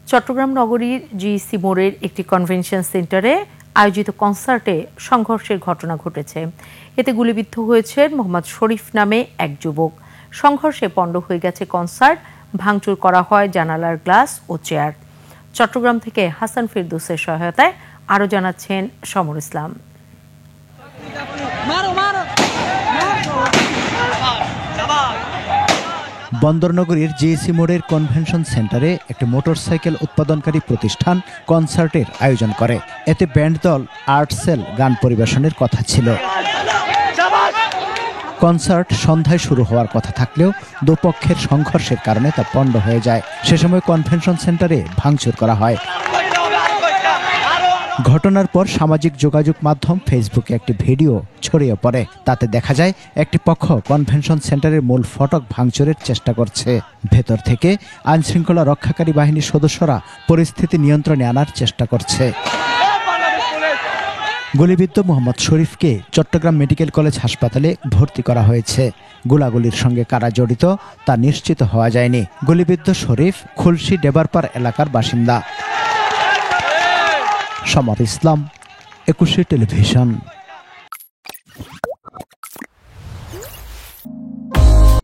চট্টগ্রাম নগরীর জিইসি মোড়ের একটি কনভেনশন সেন্টারে আয়োজিত কনসার্টে সংঘর্ষের ঘটনা ঘটেছে। এতে গুলিবিদ্ধ হয়েছেন মোহাম্মদ শরীফ নামে এক যুবক। সংঘর্ষে পণ্ড হয়ে গেছে কনসার্ট, ভাঙচুর করা হয় জানালার গ্লাস ও চেয়ার। চট্টগ্রাম থেকে হাসান ফেরদৌসের সহায়তায় আরও জানাচ্ছেন সমর ইসলাম। বন্দরনগরীর জিইসি মোড়ের কনভেনশন সেন্টারে একটি মোটরসাইকেল উৎপাদনকারী প্রতিষ্ঠান কনসার্টের আয়োজন করে। এতে ব্যান্ড দল আর্টসেল গান পরিবেশনের কথা ছিল। কনসার্ট সন্ধ্যায় শুরু হওয়ার কথা থাকলেও দুপক্ষের সংঘর্ষের কারণে তা পণ্ড হয়ে যায়। সে সময় কনভেনশন সেন্টারে ভাঙচুর করা হয়। ঘটনার পর সামাজিক যোগাযোগ মাধ্যম ফেসবুকে একটি ভিডিও ছড়িয়ে পড়ে। তাতে দেখা যায় একটি পক্ষ কনভেনশন সেন্টারের মূল ফটক ভাঙচুরের চেষ্টা করছে। ভেতর থেকে আইনশৃঙ্খলা রক্ষাকারী বাহিনীর সদস্যরা পরিস্থিতি নিয়ন্ত্রণে আনার চেষ্টা করছে। গুলিবিদ্ধ মোহাম্মদ শরীফকে চট্টগ্রাম মেডিকেল কলেজ হাসপাতালে ভর্তি করা হয়েছে। গোলাগুলির সঙ্গে কারা জড়িত তা নিশ্চিত হওয়া যায়নি। গুলিবিদ্ধ শরীফ খুলশী ডেবারপার এলাকার বাসিন্দা। সমর ইসলাম, 21 টেলিভিশন।